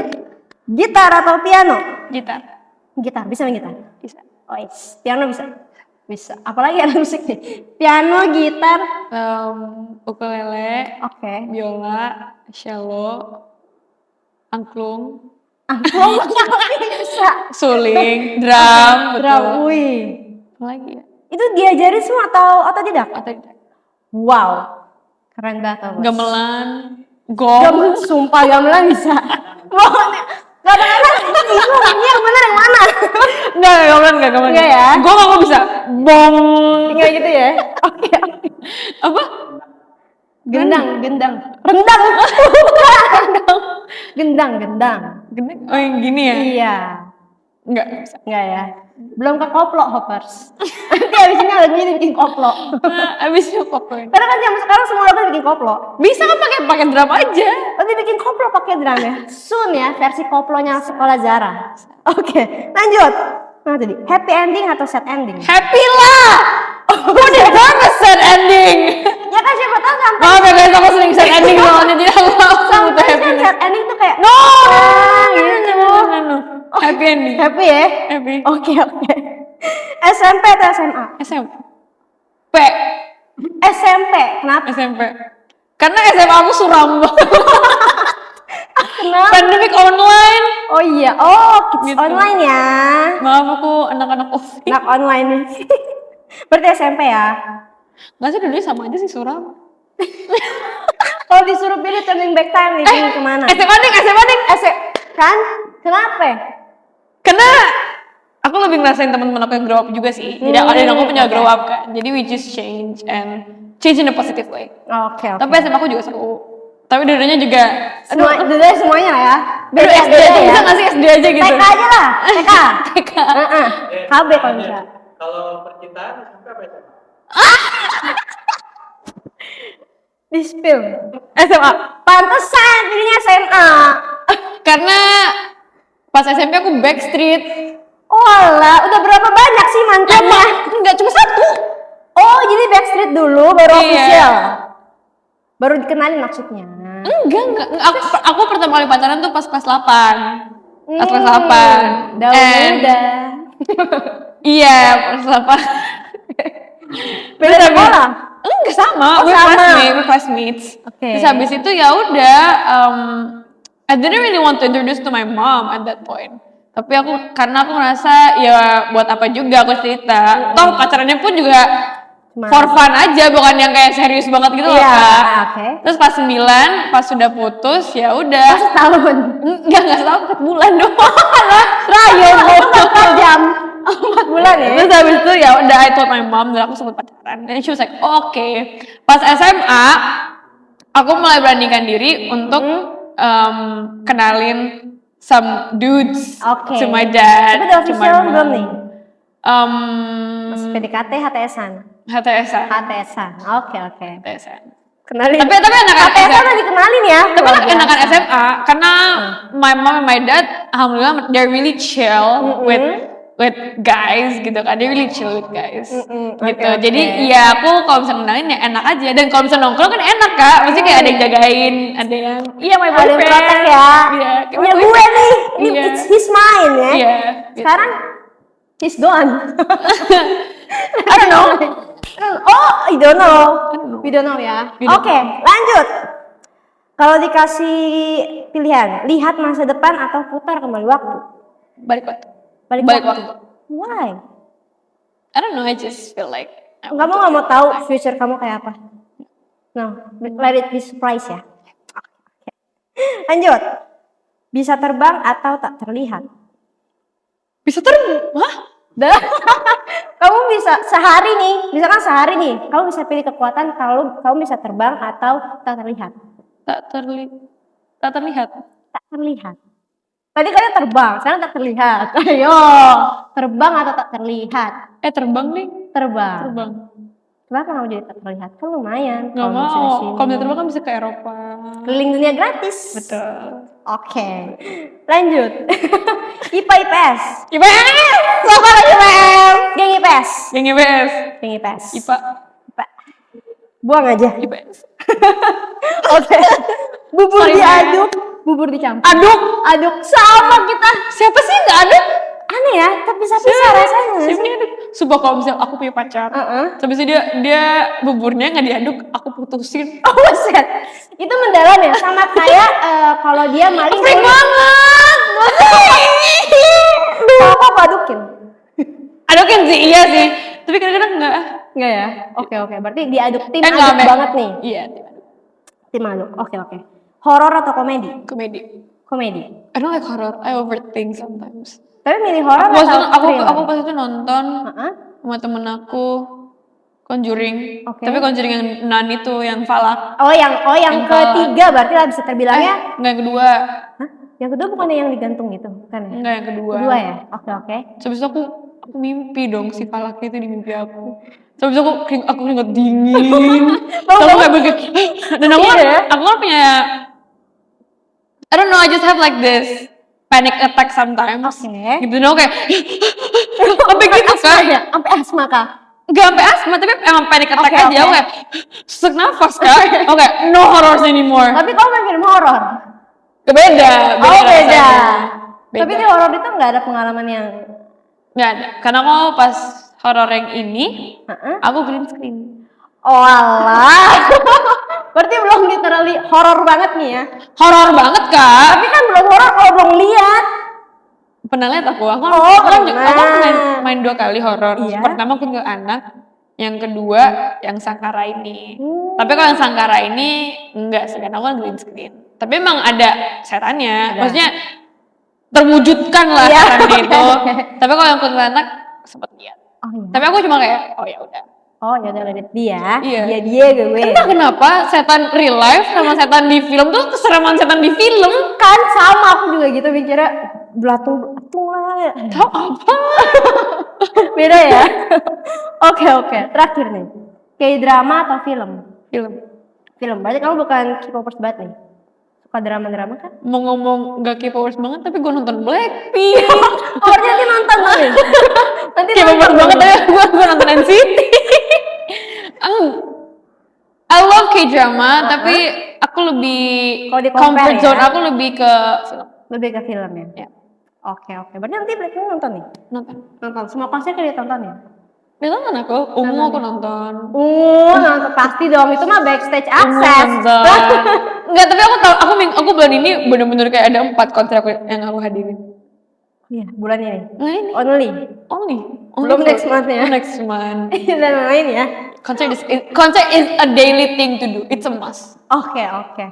Gitar atau piano? Gitar. Gitar. Bisa main gitar? Bisa. Oh, yes. Piano bisa? Bisa. Apalagi ada musik nih? Piano, gitar. Ukulele, Oke. biola, cello, angklung, Angklung bisa. suling, drum, Drum. betul. Wih. Apa lagi ya? Itu diajarin semua atau tidak? Atau tidak? Wow. Keren banget. Bos. Gamelan, gong. Sumpah gamelan bisa. Bohong. Kadang-kadang bingung ini yang benar yang mana? Enggak, gamelan. Enggak ya? Gong aku bisa. Bong. Tinggal gitu ya. Oke. Apa? Gendang. Rendang. Gendang. Gendeng? Oh yang gini ya? Iya. Enggak bisa. Enggak ya. Belum ke koplo hoppers. Nanti abis ini lagunya dibikin koplo. Abis itu pokoknya. Karena kan zaman sekarang semua lagu dibikin koplo. Bisa kan pakai drum aja. Nanti bikin koplo pakai drum ya. Soon ya versi koplonya sekolah Zara. Oke, lanjut. Nah tadi happy ending atau sad ending? Happy lah. Udah banget sad ending. Ya kan siapa tahu sampai Maaf ya guys, aku sering sad ending soalnya jadi aku butuh kan happy. sad ending tuh kayak No. gitu. No. Happy ending. Happy ya? Happy. Oke. SMP atau SMA? SMP. SMP. Kenapa? SMP. Karena SMA aku suram banget. Kenapa? Pandemic online. Oh iya. Oh, kids Gitu. online ya. Maaf aku anak-anak offline. Anak online. Berarti SMP ya. Nggak sih dulu sama aja sih suram. Kalau disuruh pilih turning back time nih, pilih kemana? SMA ding. Kan? Kenapa? Karena aku lebih ngerasain teman-teman aku yang grow up juga sih. Jadi ada aku punya grow up kan. Jadi we just change and change in a positive way. Oke. Tapi SMA aku juga seru. Tapi dulunya juga Semuanya ya. Beda SD beda aja ya. bisa nggak sih SD aja gitu? TK aja lah, TK. TK. KB kalau bisa. Kalau percintaan sampai apa itu? Di spill. SMA. Pantesan pilihnya SMA. Karena pas SMP aku Backstreet. Oh alah, udah berapa banyak sih mantannya? Enggak cuma satu. Oh, jadi Backstreet dulu baru Iya. official. Baru dikenalin maksudnya. Enggak. Aku pertama kali pacaran tuh pas kelas 8. Pas kelas 8. Daun muda. Iya, kelas 8. Beda sekolah. Enggak sama, Oh, we're classmates. Oke. Terus habis itu ya udah, I didn't really want to introduce to my mom at that point. Tapi karena aku ngerasa ya buat apa juga aku cerita. Toh pacarannya pun juga for fun aja, bukan yang kayak serius banget gitu loh, Iya, Kak. oke. Terus pas 9, pas sudah putus ya udah. Setahun. Enggak setahun, 4 bulan doang. Rayo, 4 jam. 4 bulan ya. Terus habis itu ya udah I told my mom dan aku sempet pacaran. Dan she was like, oke. Pas SMA, aku mulai beranikan diri untuk kenalin some dudes Oke. to my dad. Tapi udah to my official mom. belum nih? Um, Masih PDKT, HTS-an. HTS-an. HTS-an. Oke. HTS-an. Kenalin. Tapi enakan HTS-an SMA. udah dikenalin ya. Tapi Luar biasa. enakan SMA karena my mom and my dad alhamdulillah they're really chill with guys gitu kan. They're really chill with guys. Gitu. Oke. Jadi ya aku kalau misalnya kenalin ya enak aja, dan kalau misalnya nongkrong kan enak, Kak. Mesti kayak ada yang jagain, ada yang iya my Ada boyfriend. yang protek ya. Iya, kayak Punya my gue boyfriend. nih. Ini Iya. it's his mine ya. Iya. gitu. Sekarang he's gone. I don't know. Oh, I don't know. don't know. We don't know ya. We don't Oke, lanjut. Kalau dikasih pilihan, lihat masa depan atau putar kembali waktu? Balik waktu. Balik Balik waktu. waktu. Why? I don't know, I just feel like Kamu nggak mau tahu future kamu kayak apa? No, let it be surprise ya. Oke. Lanjut. Bisa terbang atau tak terlihat? bisa terbang. Hah? Kamu bisa sehari nih, misalkan sehari nih, kamu bisa pilih kekuatan kalau kamu bisa terbang atau tak terlihat. Tak terlihat. Tak terlihat. Tadi kalian terbang, sekarang tak terlihat. Ayo, terbang atau tak terlihat? Terbang nih. Terbang. Terbang. Kenapa kamu jadi tak terlihat? Kan lumayan. Nggak kalau bisa di mau. sini. Kalau bisa terbang kan bisa ke Eropa. Keliling dunia gratis. Betul. Oke, lanjut. IPA IPS. IPS. Siapa lagi IPS? Geng IPS. Yang IPS. Geng IPS. IPA. IPA. Buang aja. IPS. Oke. Bubur Sorry, diaduk, bubur dicampur. Aduk. Aduk sama kita. Siapa sih nggak aduk? Aneh ya, tapi bisa rasanya. nggak Siapa sih? nih aduk? Sumpah kalau misalnya aku punya pacar, habis itu dia buburnya nggak diaduk, aku putusin. Oh, buset. Itu mendalam ya, sama kayak kalau dia maling. Freak banget. Kalau aku adukin. Adukin sih, iya sih. Tapi kadang-kadang nggak. Enggak ya? Oke. Berarti diaduk tim Nggak, aduk Mbak. banget nih. Iya. Tim aduk. Oke. Horor atau komedi? Komedi. Komedi. I don't like horror. I overthink sometimes. Tapi milih horor Aku atau aku pas itu nonton Heeh. sama temen aku Conjuring. Oke. Tapi Conjuring yang Nun itu, yang Falak. Oh yang Yang ketiga berarti lah bisa terbilangnya. Enggak, yang kedua. Hah? Yang kedua bukannya yang digantung gitu, bukan ya? Enggak, yang kedua. Kedua ya? Oke. Terus aku mimpi dong si Falak itu di mimpi aku. Terus aku keringet dingin. Terus aku kayak begitu. Dan aku Iya. kan punya, I don't know, I just have like this panic attack sometimes. Oke. Gitu, no, kayak sampai gitu kan. Ya, sampai asma kah? Gak sampai asma, tapi emang panic attack Oke, aja. oke. Aku kayak sesak nafas kan. Oke, no horrors anymore. Tapi kamu main film horor? Beda. Oh beda. rasanya. Tapi di horor itu nggak ada pengalaman yang. Nggak ada. Karena aku pas horor yang ini, Heeh. aku green screen. Oh alah. Berarti belum literally horor banget nih ya. Horor banget, Kak. Tapi kan belum horor kalau belum lihat. Pernah lihat aku Oh, kan pernah. main 2 kali horor. Iya. Pertama aku ke anak, yang kedua yang Sangkara ini. Tapi kalau yang Sangkara ini enggak sih, karena aku kan green screen. Tapi emang ada setannya, maksudnya terwujudkan lah Iya, setannya itu. oke. Tapi kalau yang ke anak sempet lihat. Oh iya. Tapi aku cuma kayak, oh ya udah. Oh ya udah let it be ya. Iya. Dia gue. Entah kenapa setan real life sama setan di film tuh keseraman setan di film. Kan sama aku juga gitu mikirnya belatung lah. Tahu apa? Beda ya. Oke. Terakhir nih. Kayak drama atau film? Film. Film. Berarti kamu bukan K-popers banget nih. Suka drama-drama kan? Mau ngomong gak K-popers banget tapi gue nonton Blackpink. Oh, berarti nanti nonton nih. Nanti K-popers banget tapi gue nonton NCT. I love K-drama tapi aku lebih Kalau di compare comfort zone ya? aku lebih ke film. Lebih ke film ya? Ya. Oke. Berarti nanti Blackpink nonton nih? Nonton. Semua konser kayak ditonton ya? Dia nonton aku, Ungu aku nonton. Nonton pasti dong. Itu mah backstage access. Enggak, tapi aku bulan ini bener-bener kayak ada 4 konser yang aku hadirin. Iya, bulan ini. Nah ini. Only. Only Belum for- next month ya? Next month. Dan lain ya. Konser is a daily thing to do. It's a must. Oke.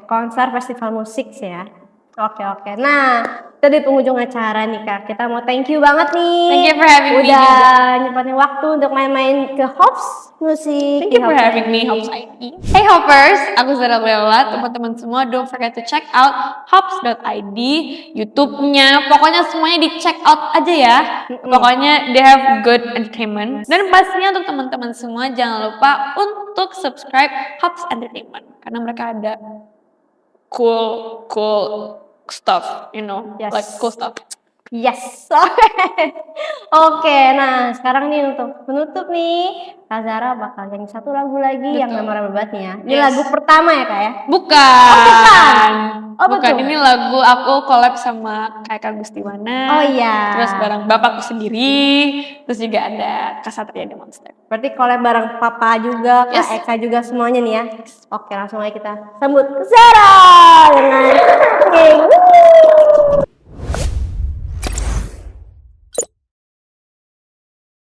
Konser festival musik sih ya. Oke. Nah, kita di penghujung acara nih Kak. Kita mau thank you banget nih. Thank you for having me Udah juga. nyempatin waktu untuk main-main ke Hops Musik. Thank you for having me, Hops ID. Hey Hoppers, aku Zara Lela. Teman-teman semua, don't forget to check out hops.id, YouTube-nya. Pokoknya semuanya di check out aja ya. Pokoknya they have good entertainment. Dan pastinya untuk teman-teman semua jangan lupa untuk subscribe Hops Entertainment karena mereka ada cool stuff, you know, Yes. like cool stuff. Yes. Oke, nah sekarang nih untuk penutup nih, Kak Zara bakal nyanyi satu lagu lagi yang memorable banget nih ya. Ini Yes. lagu pertama ya Kak ya? Bukan. Apa Bukan, tuh? ini lagu aku collab sama Kak Gustiwana. Oh iya. Terus bareng bapakku sendiri. Terus juga ada Kak Satria The Monster. Berarti collab bareng Papa juga, Kak Yes. Eka juga semuanya nih ya. Oke, langsung aja kita sambut Zara dengan King.